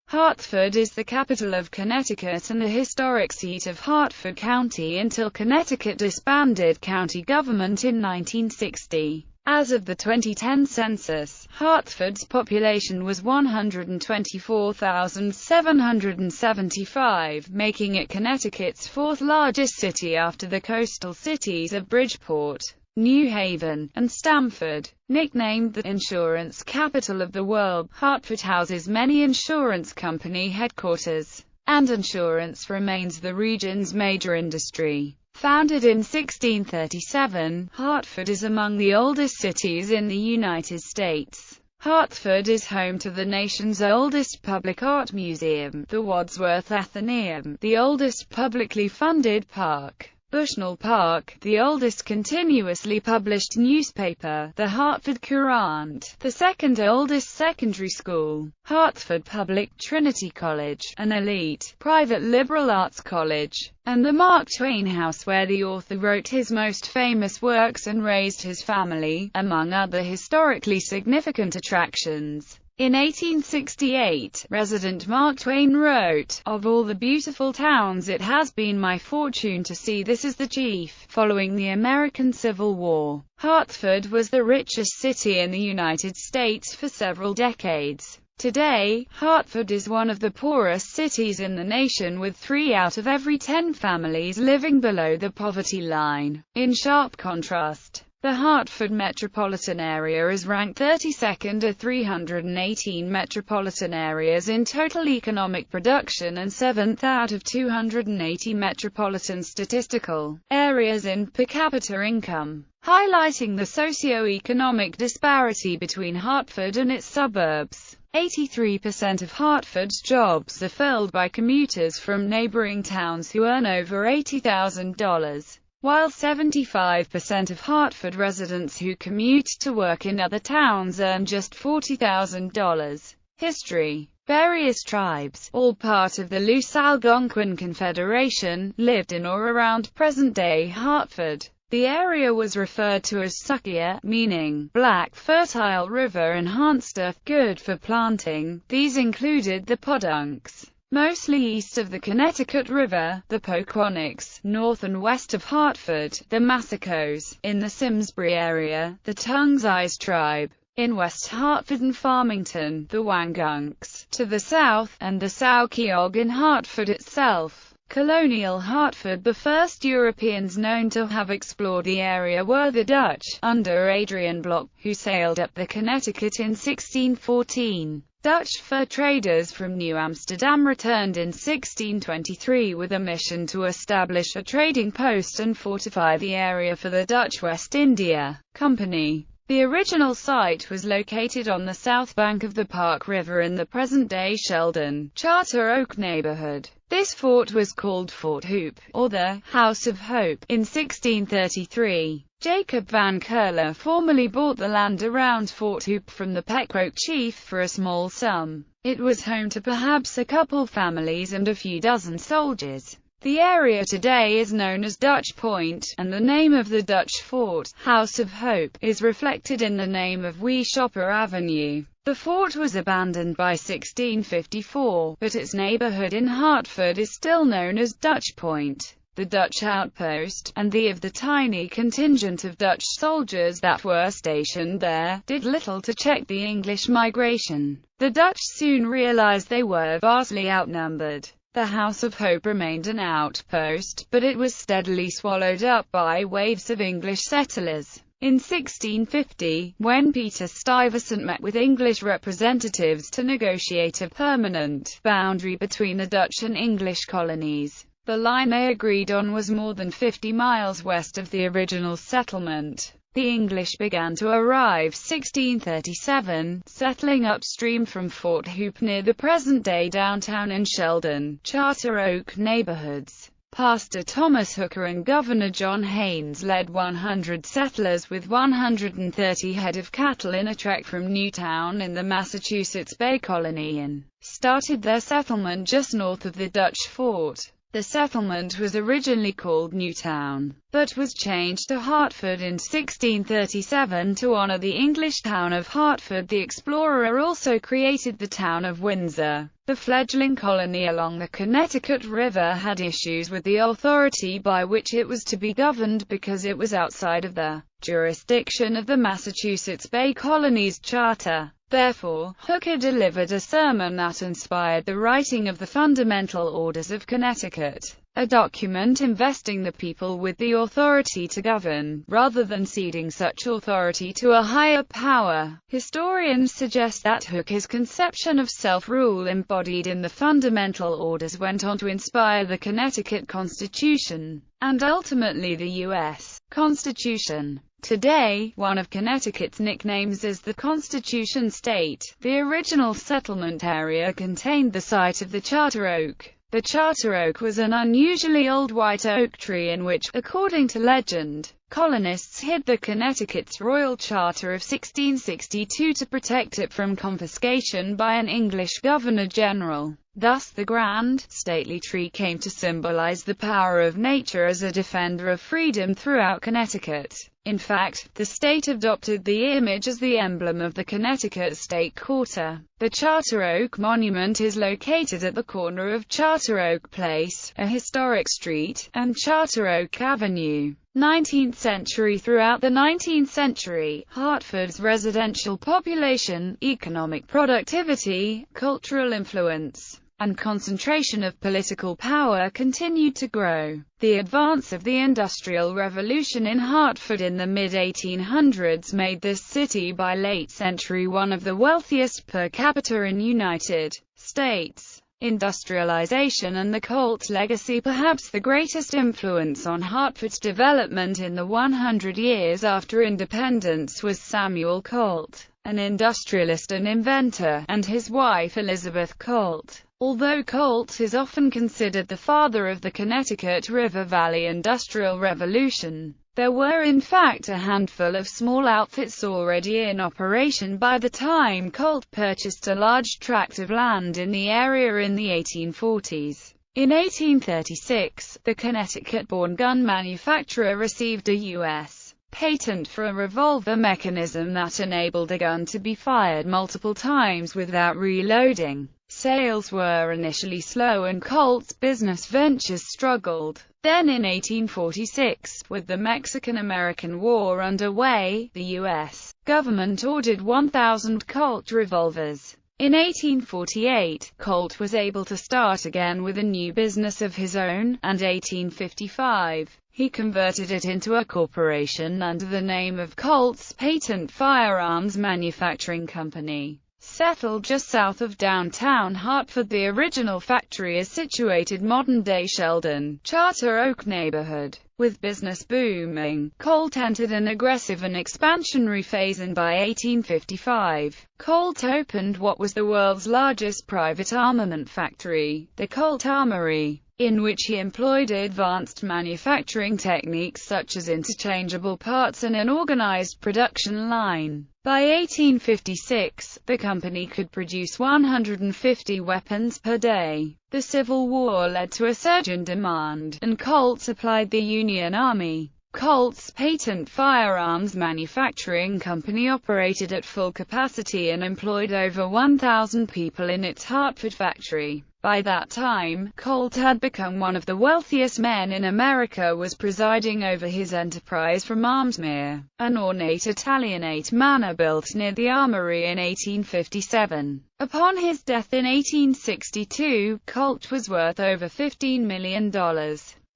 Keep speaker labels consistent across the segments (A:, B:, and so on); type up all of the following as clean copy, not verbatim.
A: Hartford is the capital of Connecticut and the historic seat of Hartford County until Connecticut disbanded county government in 1960. As of the 2010 census, Hartford's population was 124,775, making it Connecticut's fourth largest city after the coastal cities of Bridgeport, New Haven, and Stamford. Nicknamed the insurance capital of the world, Hartford houses many insurance company headquarters, and insurance remains the region's major industry. Founded in 1637, Hartford is among the oldest cities in the United States. Hartford is home to the nation's oldest public art museum, the Wadsworth Atheneum, the oldest publicly funded park, Bushnell Park, the oldest continuously published newspaper, the Hartford Courant, the second oldest secondary school, Hartford Public Trinity College, an elite, private liberal arts college, and the Mark Twain House where the author wrote his most famous works and raised his family, among other historically significant attractions. In 1868, resident Mark Twain wrote, "Of all the beautiful towns it has been my fortune to see this is the chief." Following the American Civil War, Hartford was the richest city in the United States for several decades. Today, Hartford is one of the poorest cities in the nation, with 3 out of every 10 families living below the poverty line. In sharp contrast, the Hartford metropolitan area is ranked 32nd of 318 metropolitan areas in total economic production and 7th out of 280 metropolitan statistical areas in per capita income, highlighting the socio-economic disparity between Hartford and its suburbs. 83% of Hartford's jobs are filled by commuters from neighboring towns who earn over $80,000. While 75% of Hartford residents who commute to work in other towns earn just $40,000. History. Various tribes, all part of the loose Algonquin Confederation, lived in or around present-day Hartford. The area was referred to as Sukia, meaning black fertile river, and Hanster, good for planting. These included the Podunks, mostly east of the Connecticut River, the Pocahontas, north and west of Hartford, the Massacos, in the Simsbury area, the Tongues tribe, in West Hartford and Farmington, the Wangunks, to the south, and the Saukeog in Hartford itself. Colonial Hartford. The first Europeans known to have explored the area were the Dutch, under Adrian Block, who sailed up the Connecticut in 1614. Dutch fur traders from New Amsterdam returned in 1623 with a mission to establish a trading post and fortify the area for the Dutch West India Company. The original site was located on the south bank of the Park River in the present-day Sheldon, Charter Oak neighborhood. This fort was called Fort Hope, or the House of Hope, in 1633. Jacob Van Curler formerly bought the land around Fort Hope from the Pequot chief for a small sum. It was home to perhaps a couple families and a few dozen soldiers. The area today is known as Dutch Point, and the name of the Dutch fort, House of Hope, is reflected in the name of Weeshopper Avenue. The fort was abandoned by 1654, but its neighborhood in Hartford is still known as Dutch Point. The Dutch outpost, and the tiny contingent of Dutch soldiers that were stationed there, did little to check the English migration. The Dutch soon realized they were vastly outnumbered. The House of Hope remained an outpost, but it was steadily swallowed up by waves of English settlers. In 1650, when Peter Stuyvesant met with English representatives to negotiate a permanent boundary between the Dutch and English colonies, the line they agreed on was more than 50 miles west of the original settlement. The English began to arrive 1637, settling upstream from Fort Hope near the present-day downtown and Sheldon, Charter Oak neighborhoods. Pastor Thomas Hooker and Governor John Haynes led 100 settlers with 130 head of cattle in a trek from Newtown in the Massachusetts Bay Colony and started their settlement just north of the Dutch fort. The settlement was originally called Newtown, but was changed to Hartford in 1637 to honor the English town of Hartford. The explorer also created the town of Windsor. The fledgling colony along the Connecticut River had issues with the authority by which it was to be governed because it was outside of the jurisdiction of the Massachusetts Bay Colony's charter. Therefore, Hooker delivered a sermon that inspired the writing of the Fundamental Orders of Connecticut, a document investing the people with the authority to govern, rather than ceding such authority to a higher power. Historians suggest that Hooker's conception of self-rule embodied in the Fundamental Orders went on to inspire the Connecticut Constitution, and ultimately the U.S. Constitution. Today, one of Connecticut's nicknames is the Constitution State. The original settlement area contained the site of the Charter Oak. The Charter Oak was an unusually old white oak tree in which, according to legend, colonists hid the Connecticut's Royal Charter of 1662 to protect it from confiscation by an English governor-general. Thus the grand, stately tree came to symbolize the power of nature as a defender of freedom throughout Connecticut. In fact, the state adopted the image as the emblem of the Connecticut State Quarter. The Charter Oak Monument is located at the corner of Charter Oak Place, a historic street, and Charter Oak Avenue. 19th century. Throughout the 19th century, Hartford's residential population, economic productivity, cultural influence, and concentration of political power continued to grow. The advance of the Industrial Revolution in Hartford in the mid-1800s made this city by late century one of the wealthiest per capita in United States. Industrialization and the Colt legacy. Perhaps the greatest influence on Hartford's development in the 100 years after independence was Samuel Colt, an industrialist and inventor, and his wife Elizabeth Colt. Although Colt is often considered the father of the Connecticut River Valley Industrial Revolution, there were in fact a handful of small outfits already in operation by the time Colt purchased a large tract of land in the area in the 1840s. In 1836, the Connecticut-born gun manufacturer received a U.S. patent for a revolver mechanism that enabled a gun to be fired multiple times without reloading. Sales were initially slow and Colt's business ventures struggled. Then in 1846, with the Mexican-American War underway, the U.S. government ordered 1,000 Colt revolvers. In 1848, Colt was able to start again with a new business of his own, and 1855, he converted it into a corporation under the name of Colt's Patent Firearms Manufacturing Company. Settled just south of downtown Hartford, the original factory is situated modern-day Sheldon, Charter Oak neighborhood. With business booming, Colt entered an aggressive and expansionary phase, and by 1855, Colt opened what was the world's largest private armament factory, the Colt Armory, in which he employed advanced manufacturing techniques such as interchangeable parts and an organized production line. By 1856, the company could produce 150 weapons per day. The Civil War led to a surge in demand, and Colt supplied the Union Army. Colt's Patent Firearms Manufacturing Company operated at full capacity and employed over 1,000 people in its Hartford factory. By that time, Colt had become one of the wealthiest men in America, was presiding over his enterprise from Armsmere, an ornate Italianate manor built near the armory in 1857. Upon his death in 1862, Colt was worth over $15 million.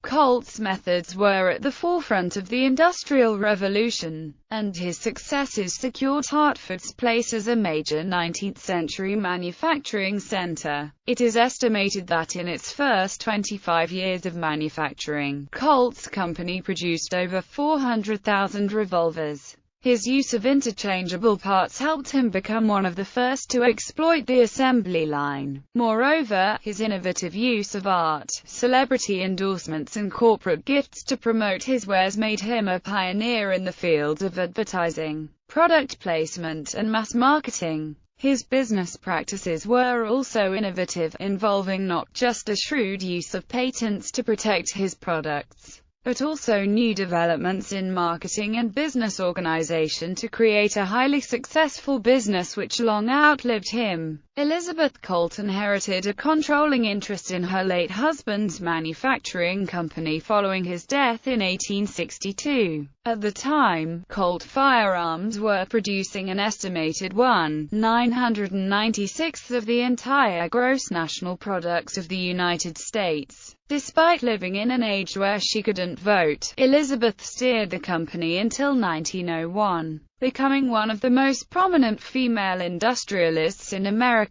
A: Colt's methods were at the forefront of the Industrial Revolution, and his successes secured Hartford's place as a major 19th-century manufacturing center. It is estimated that in its first 25 years of manufacturing, Colt's company produced over 400,000 revolvers. His use of interchangeable parts helped him become one of the first to exploit the assembly line. Moreover, his innovative use of art, celebrity endorsements and corporate gifts to promote his wares made him a pioneer in the fields of advertising, product placement and mass marketing. His business practices were also innovative, involving not just a shrewd use of patents to protect his products, but also new developments in marketing and business organization to create a highly successful business which long outlived him. Elizabeth Colt inherited a controlling interest in her late husband's manufacturing company following his death in 1862. At the time, Colt Firearms were producing an estimated 1/996th of the entire gross national product of the United States. Despite living in an age where she couldn't vote, Elizabeth steered the company until 1901, becoming one of the most prominent female industrialists in America.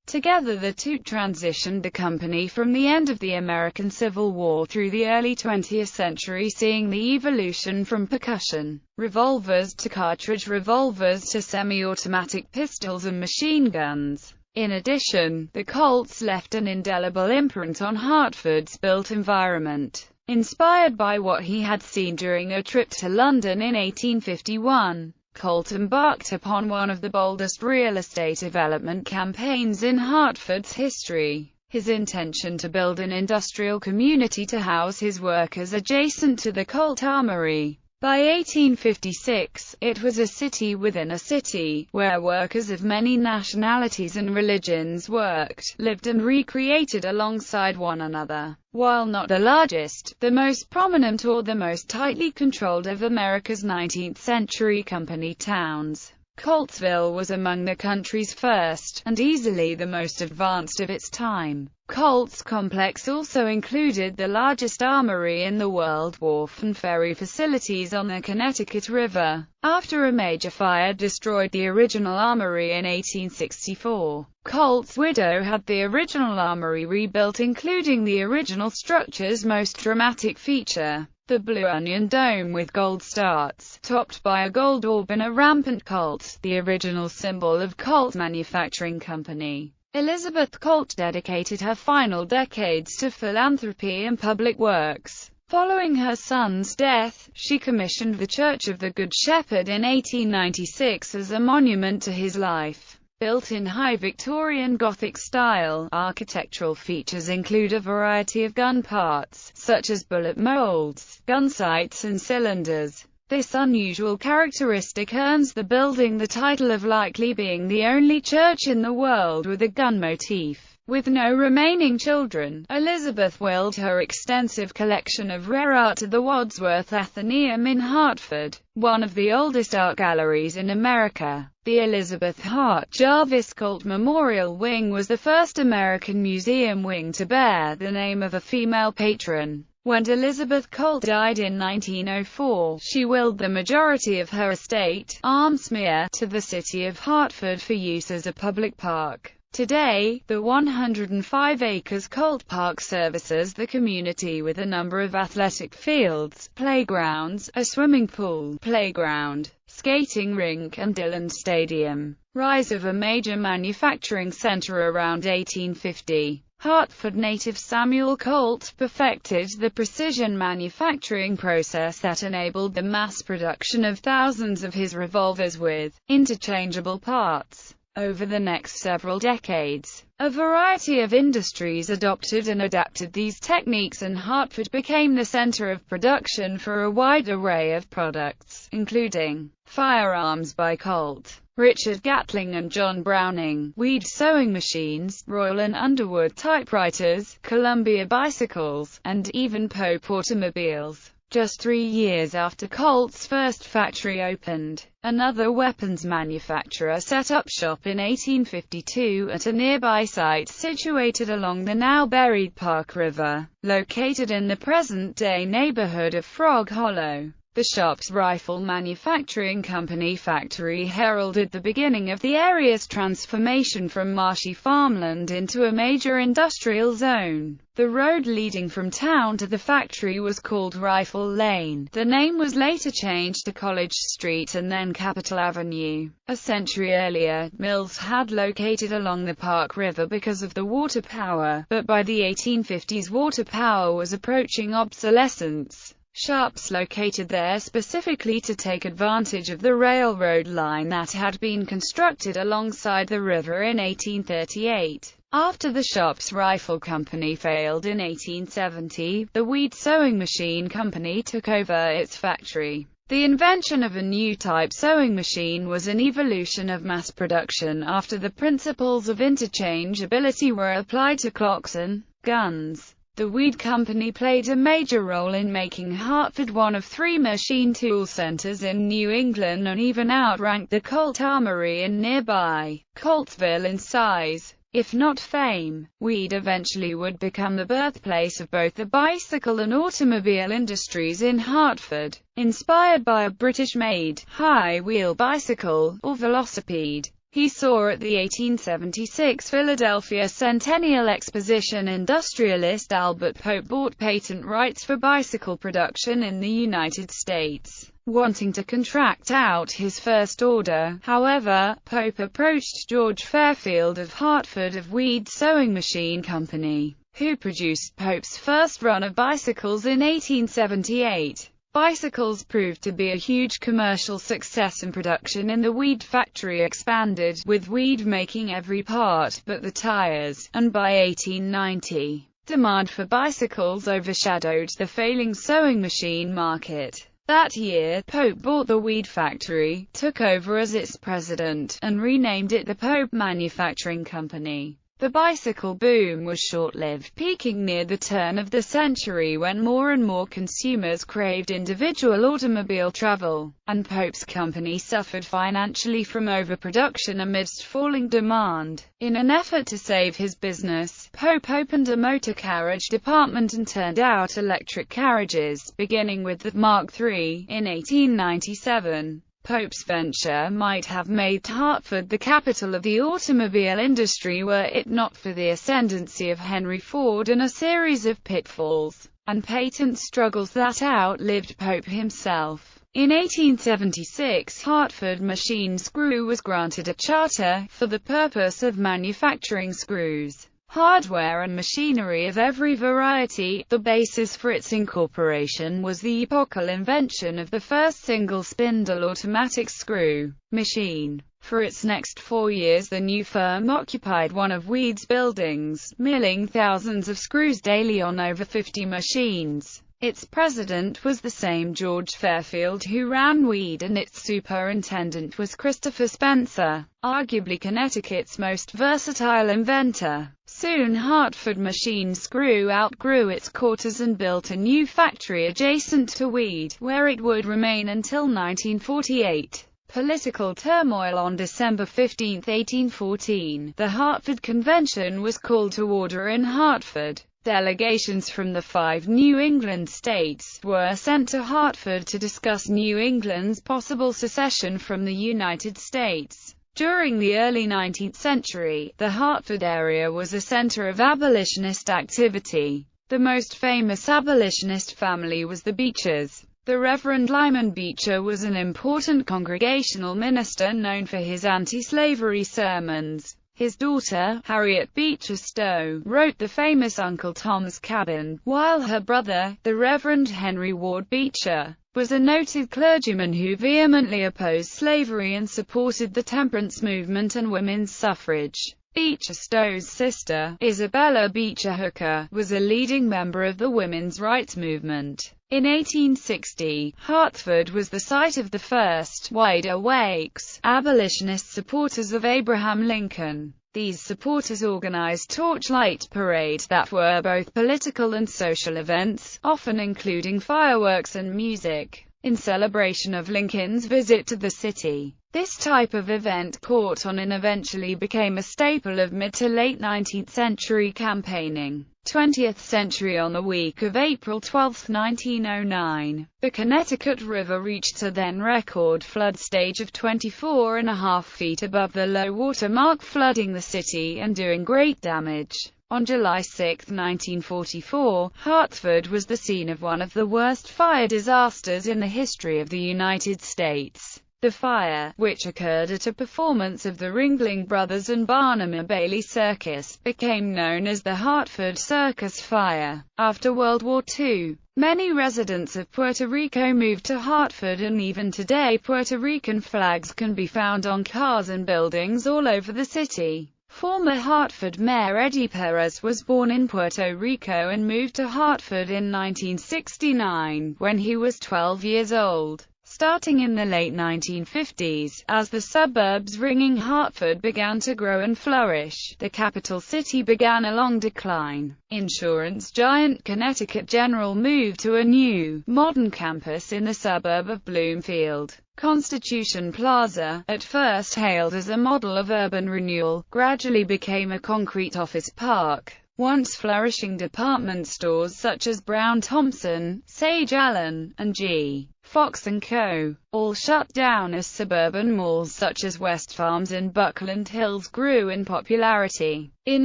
A: Together the two transitioned the company from the end of the American Civil War through the early 20th century, seeing the evolution from percussion revolvers to cartridge revolvers to semi-automatic pistols and machine guns. In addition, the Colts left an indelible imprint on Hartford's built environment. Inspired by what he had seen during a trip to London in 1851, Colt embarked upon one of the boldest real estate development campaigns in Hartford's history. His intention to build an industrial community to house his workers adjacent to the Colt Armory. By 1856, it was a city within a city, where workers of many nationalities and religions worked, lived and recreated alongside one another. While not the largest, the most prominent or the most tightly controlled of America's 19th-century company towns, Coltsville was among the country's first, and easily the most advanced of its time. Colt's complex also included the largest armory in the world, wharf and ferry facilities on the Connecticut River. After a major fire destroyed the original armory in 1864, Colt's widow had the original armory rebuilt, including the original structure's most dramatic feature, the Blue Onion Dome with gold starts, topped by a gold orb and a rampant Colt, the original symbol of Colt Manufacturing Company. Elizabeth Colt dedicated her final decades to philanthropy and public works. Following her son's death, she commissioned the Church of the Good Shepherd in 1896 as a monument to his life. Built in high Victorian Gothic style, architectural features include a variety of gun parts, such as bullet molds, gun sights and cylinders. This unusual characteristic earns the building the title of likely being the only church in the world with a gun motif. With no remaining children, Elizabeth willed her extensive collection of rare art to the Wadsworth Atheneum in Hartford, one of the oldest art galleries in America. The Elizabeth Hart Jarvis Colt Memorial Wing was the first American museum wing to bear the name of a female patron. When Elizabeth Colt died in 1904, she willed the majority of her estate, Armsmere, to the city of Hartford for use as a public park. Today, the 105 acres Colt Park services the community with a number of athletic fields, playgrounds, a swimming pool, playground, skating rink and Dillon Stadium. Rise of a major manufacturing center around 1850. Hartford native Samuel Colt perfected the precision manufacturing process that enabled the mass production of thousands of his revolvers with interchangeable parts. Over the next several decades, a variety of industries adopted and adapted these techniques, and Hartford became the center of production for a wide array of products, including firearms by Colt, Richard Gatling and John Browning, Weed sewing machines, Royal and Underwood typewriters, Columbia bicycles, and even Pope automobiles. Just 3 years after Colt's first factory opened, another weapons manufacturer set up shop in 1852 at a nearby site situated along the now-buried Park River, located in the present-day neighborhood of Frog Hollow. The shop's rifle manufacturing company factory heralded the beginning of the area's transformation from marshy farmland into a major industrial zone. The road leading from town to the factory was called Rifle Lane. The name was later changed to College Street and then Capitol Avenue. A century earlier, mills had located along the Park River because of the water power, but by the 1850s water power was approaching obsolescence. shops located there specifically to take advantage of the railroad line that had been constructed alongside the river in 1838. After the shop's rifle company failed in 1870, the Weed Sewing Machine Company took over its factory. The invention of a new type sewing machine was an evolution of mass production after the principles of interchangeability were applied to clocks and guns. The Weed Company played a major role in making Hartford one of 3 machine tool centers in New England and even outranked the Colt Armory in nearby Coltsville in size, if not fame. Weed eventually would become the birthplace of both the bicycle and automobile industries in Hartford, inspired by a British-made, high-wheel bicycle, or velocipede. He saw at the 1876 Philadelphia Centennial Exposition industrialist Albert Pope bought patent rights for bicycle production in the United States. Wanting to contract out his first order, however, Pope approached George Fairfield of Hartford of Weed Sewing Machine Company, who produced Pope's first run of bicycles in 1878. Bicycles proved to be a huge commercial success and production in the Weed factory expanded, with Weed making every part but the tires, and by 1890, demand for bicycles overshadowed the failing sewing machine market. That year, Pope bought the Weed factory, took over as its president, and renamed it the Pope Manufacturing Company. The bicycle boom was short-lived, peaking near the turn of the century when more and more consumers craved individual automobile travel, and Pope's company suffered financially from overproduction amidst falling demand. In an effort to save his business, Pope opened a motor carriage department and turned out electric carriages, beginning with the Mark III, in 1897. Pope's venture might have made Hartford the capital of the automobile industry were it not for the ascendancy of Henry Ford and a series of pitfalls and patent struggles that outlived Pope himself. In 1876, Hartford Machine Screw was granted a charter for the purpose of manufacturing screws, hardware and machinery of every variety. The basis for its incorporation was the epochal invention of the first single-spindle automatic screw machine. For its next 4 years the new firm occupied one of Weed's buildings, milling thousands of screws daily on over 50 machines. Its president was the same George Fairfield who ran Weed, and its superintendent was Christopher Spencer, arguably Connecticut's most versatile inventor. Soon Hartford Machine Screw outgrew its quarters and built a new factory adjacent to Weed, where it would remain until 1948. Political turmoil. On December 15, 1814, the Hartford Convention was called to order in Hartford. Delegations from the 5 New England states were sent to Hartford to discuss New England's possible secession from the United States. During the early 19th century, the Hartford area was a center of abolitionist activity. The most famous abolitionist family was the Beechers. The Reverend Lyman Beecher was an important congregational minister known for his anti-slavery sermons. His daughter, Harriet Beecher Stowe, wrote the famous Uncle Tom's Cabin, while her brother, the Reverend Henry Ward Beecher, was a noted clergyman who vehemently opposed slavery and supported the temperance movement and women's suffrage. Beecher Stowe's sister, Isabella Beecher Hooker, was a leading member of the women's rights movement. In 1860, Hartford was the site of the first wide-awake abolitionist supporters of Abraham Lincoln. These supporters organized torchlight parades that were both political and social events, often including fireworks and music, in celebration of Lincoln's visit to the city. This type of event caught on and eventually became a staple of mid to late 19th century campaigning. 20th century. On the week of April 12, 1909, the Connecticut River reached a then-record flood stage of 24.5 feet above the low water mark, flooding the city and doing great damage. On July 6, 1944, Hartford was the scene of one of the worst fire disasters in the history of the United States. The fire, which occurred at a performance of the Ringling Brothers and Barnum Bailey Circus, became known as the Hartford Circus Fire. After World War II, many residents of Puerto Rico moved to Hartford, and even today Puerto Rican flags can be found on cars and buildings all over the city. Former Hartford Mayor Eddie Perez was born in Puerto Rico and moved to Hartford in 1969, when he was 12 years old. Starting in the late 1950s, as the suburbs ringing Hartford began to grow and flourish, the capital city began a long decline. Insurance giant Connecticut General moved to a new, modern campus in the suburb of Bloomfield. Constitution Plaza, at first hailed as a model of urban renewal, gradually became a concrete office park. Once flourishing department stores such as Brown Thompson, Sage Allen, and G. Fox & Co. all shut down as suburban malls such as West Farms and Buckland Hills grew in popularity. In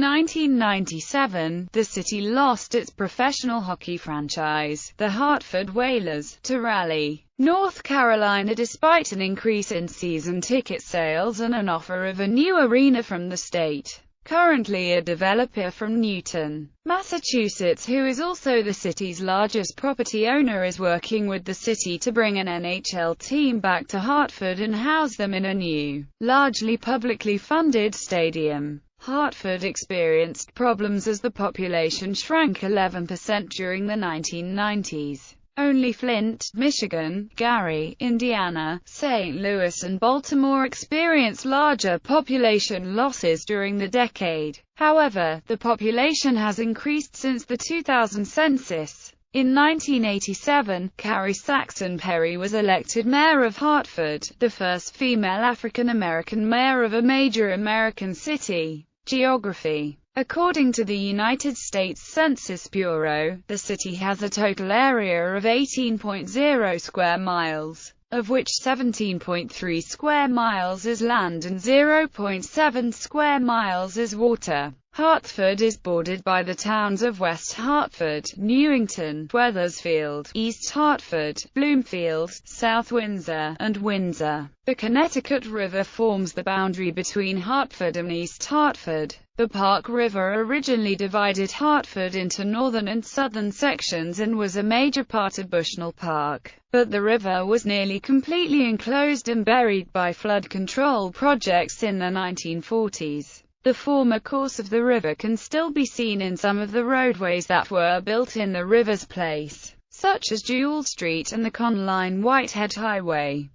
A: 1997, the city lost its professional hockey franchise, the Hartford Whalers, to Raleigh, North Carolina, despite an increase in season ticket sales and an offer of a new arena from the state. Currently a developer from Newton, Massachusetts, who is also the city's largest property owner, is working with the city to bring an NHL team back to Hartford and house them in a new, largely publicly funded stadium. Hartford experienced problems as the population shrank 11% during the 1990s. Only Flint, Michigan, Gary, Indiana, St. Louis and Baltimore experienced larger population losses during the decade. However, the population has increased since the 2000 census. In 1987, Carrie Saxon Perry was elected mayor of Hartford, the first female African-American mayor of a major American city. Geography. According to the United States Census Bureau, the city has a total area of 18.0 square miles, of which 17.3 square miles is land and 0.7 square miles is water. Hartford is bordered by the towns of West Hartford, Newington, Wethersfield, East Hartford, Bloomfield, South Windsor, and Windsor. The Connecticut River forms the boundary between Hartford and East Hartford. The Park River originally divided Hartford into northern and southern sections and was a major part of Bushnell Park, but the river was nearly completely enclosed and buried by flood control projects in the 1940s. The former course of the river can still be seen in some of the roadways that were built in the river's place, such as Jewell Street and the Conline Whitehead Highway.